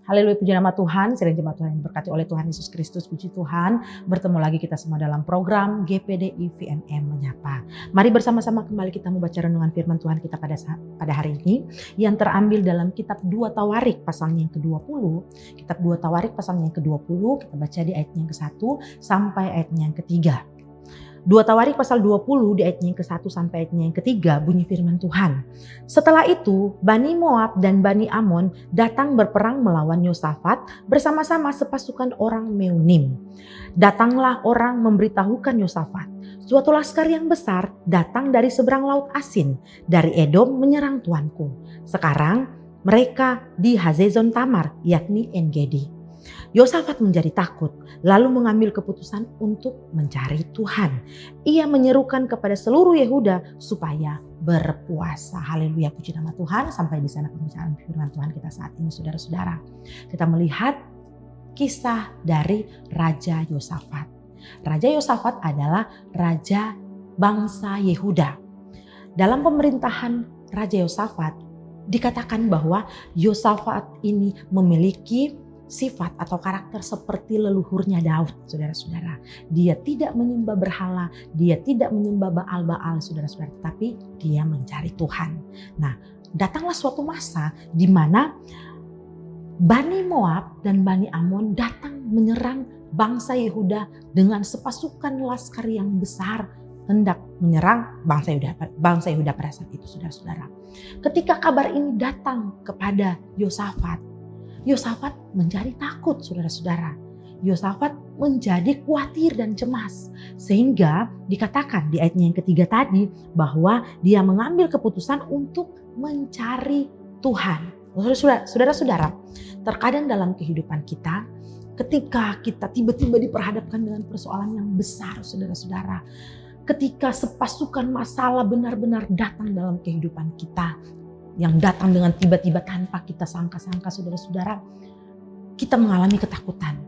Haleluya, puji nama Tuhan, sering jemaat Tuhan yang diberkati oleh Tuhan Yesus Kristus, puji Tuhan. Bertemu lagi kita semua dalam program GPDI VMM Menyapa. Mari bersama-sama kembali kita membaca renungan firman Tuhan kita pada hari ini yang terambil dalam kitab 2 Tawarik pasalnya yang ke-20. Kitab 2 Tawarik pasalnya yang ke-20, kita baca di ayatnya yang ke-1 sampai ayatnya yang ke-3. 2 Tawarik pasal 20 di ayatnya yang ke-1 sampai ayatnya yang ke-3 bunyi firman Tuhan. Setelah itu Bani Moab dan Bani Amon datang berperang melawan Yosafat bersama-sama sepasukan orang Meunim. Datanglah orang memberitahukan Yosafat, suatu laskar yang besar datang dari seberang laut Asin, dari Edom menyerang tuanku. Sekarang mereka di Hazezon Tamar, yakni En-Gedi. Yosafat menjadi takut, lalu mengambil keputusan untuk mencari Tuhan. Ia menyerukan kepada seluruh Yehuda supaya berpuasa. Haleluya, puji nama Tuhan. Sampai di sana pembicaraan firman Tuhan kita saat ini, saudara-saudara. Kita melihat kisah dari Raja Yosafat. Raja Yosafat adalah raja bangsa Yehuda. Dalam pemerintahan Raja Yosafat dikatakan bahwa Yosafat ini memiliki sifat atau karakter seperti leluhurnya Daud, saudara-saudara. Dia tidak menyembah berhala, dia tidak menyembah Baal-Baal, saudara-saudara, tapi dia mencari Tuhan. Nah, datanglah suatu masa di mana Bani Moab dan Bani Amon datang menyerang bangsa Yehuda dengan sepasukan laskar yang besar, hendak menyerang bangsa Yehuda pada saat itu, saudara-saudara. Ketika kabar ini datang kepada Yosafat menjadi takut, saudara-saudara. Yosafat menjadi khawatir dan cemas. Sehingga dikatakan di ayatnya yang ketiga tadi bahwa dia mengambil keputusan untuk mencari Tuhan. Saudara-saudara, terkadang dalam kehidupan kita, ketika kita tiba-tiba diperhadapkan dengan persoalan yang besar, saudara-saudara. Ketika sepasukan masalah benar-benar datang dalam kehidupan kita, yang datang dengan tiba-tiba tanpa kita sangka-sangka, saudara-saudara, kita mengalami ketakutan.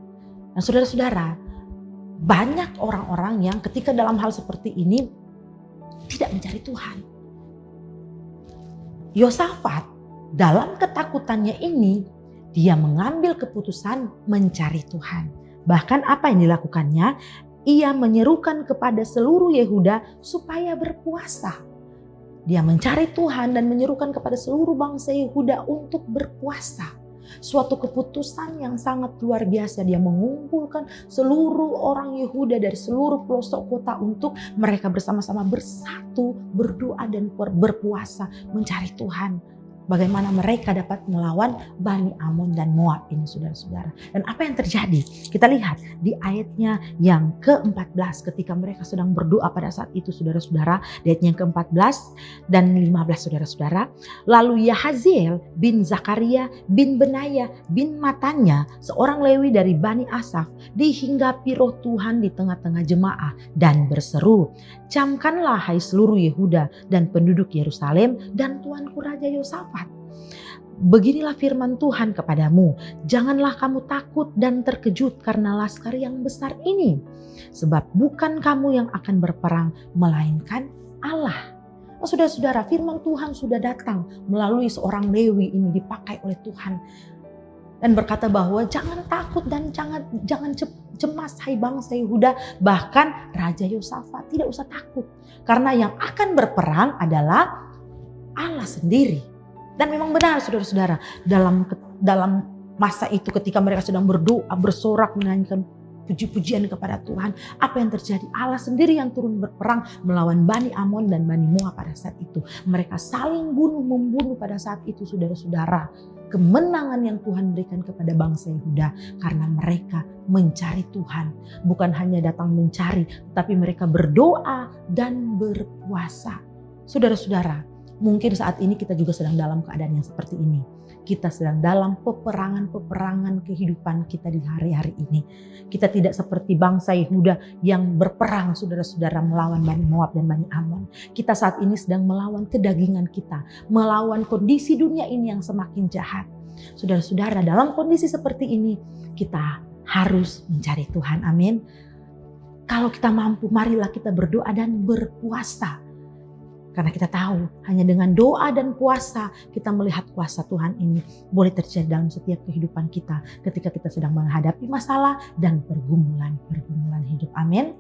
Nah, saudara-saudara, banyak orang-orang yang ketika dalam hal seperti ini tidak mencari Tuhan. Yosafat dalam ketakutannya ini, dia mengambil keputusan mencari Tuhan. Bahkan apa yang dilakukannya? Ia menyerukan kepada seluruh Yehuda supaya berpuasa. Dia mencari Tuhan dan menyerukan kepada seluruh bangsa Yehuda untuk berpuasa. Suatu keputusan yang sangat luar biasa. Dia mengumpulkan seluruh orang Yehuda dari seluruh pelosok kota untuk mereka bersama-sama bersatu, berdoa dan berpuasa mencari Tuhan. Bagaimana mereka dapat melawan Bani Amon dan Moab ini, saudara-saudara. Dan apa yang terjadi? Kita lihat di ayatnya yang ke-14 ketika mereka sedang berdoa pada saat itu, saudara-saudara. Di ayatnya yang ke-14 dan 15, saudara-saudara. Lalu Yahaziel bin Zakaria bin Benaya bin Matanya, seorang Lewi dari Bani Asaf, dihinggapi roh Tuhan di tengah-tengah jemaah dan berseru, "Camkanlah hai seluruh Yehuda dan penduduk Yerusalem dan tuanku Raja Yosafat. Beginilah firman Tuhan kepadamu, janganlah kamu takut dan terkejut karena laskar yang besar ini. Sebab bukan kamu yang akan berperang, melainkan Allah." Oh, saudara-saudara, firman Tuhan sudah datang melalui seorang Lewi ini dipakai oleh Tuhan. Dan berkata bahwa jangan takut dan jangan cemas hai bangsa Yehuda. Bahkan Raja Yosafat tidak usah takut. Karena yang akan berperang adalah Allah sendiri. Dan memang benar, saudara-saudara, dalam masa itu ketika mereka sedang berdoa, bersorak, menyanyikan puji-pujian kepada Tuhan, apa yang terjadi? Allah sendiri yang turun berperang melawan Bani Amon dan Bani Moab pada saat itu. Mereka saling membunuh pada saat itu, saudara-saudara. Kemenangan yang Tuhan berikan kepada bangsa Yehuda karena mereka mencari Tuhan. Bukan hanya datang mencari, tapi mereka berdoa dan berpuasa. Saudara-saudara, mungkin saat ini kita juga sedang dalam keadaan yang seperti ini. Kita sedang dalam peperangan kehidupan kita di hari-hari ini. Kita tidak seperti bangsa Yehuda yang berperang, saudara-saudara, melawan Bani Moab dan Bani Amon. Kita saat ini sedang melawan kedagingan kita, melawan kondisi dunia ini yang semakin jahat. Saudara-saudara, dalam kondisi seperti ini kita harus mencari Tuhan. Amin. Kalau kita mampu, marilah kita berdoa dan berpuasa. Karena kita tahu hanya dengan doa dan puasa kita melihat kuasa Tuhan ini boleh terjadi dalam setiap kehidupan kita ketika kita sedang menghadapi masalah dan pergumulan hidup. Amin.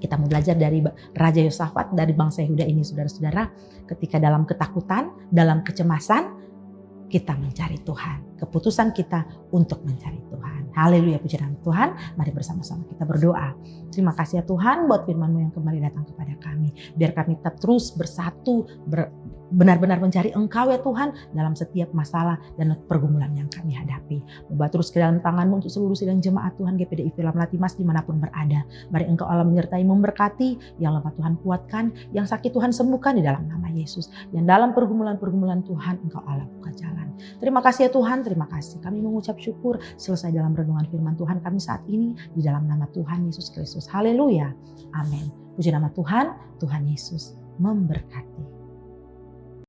Kita mau belajar dari Raja Yosafat, dari bangsa Yehuda ini, saudara-saudara. Ketika dalam ketakutan, dalam kecemasan, kita mencari Tuhan. Keputusan kita untuk mencari Tuhan. Haleluya, puji nama Tuhan. Mari bersama-sama kita berdoa. Terima kasih ya Tuhan buat firman-Mu yang kembali datang kepada kami. Biar kami tetap terus bersatu, benar-benar mencari Engkau ya Tuhan dalam setiap masalah dan pergumulan yang kami hadapi. Membawa terus ke dalam tangan-Mu untuk seluruh sidang jemaat Tuhan GPDI Film Latimas dimanapun berada. Mari Engkau Allah menyertai, memberkati, yang lemah Tuhan kuatkan, yang sakit Tuhan sembuhkan di dalam nama Yesus. Yang dalam pergumulan-pergumulan Tuhan Engkau Allah buka jalan. Terima kasih ya Tuhan, terima kasih. Kami mengucap syukur selesai dalam renungan firman Tuhan kami saat ini di dalam nama Tuhan Yesus Kristus. Haleluya. Amin. Puji nama Tuhan, Tuhan Yesus memberkati.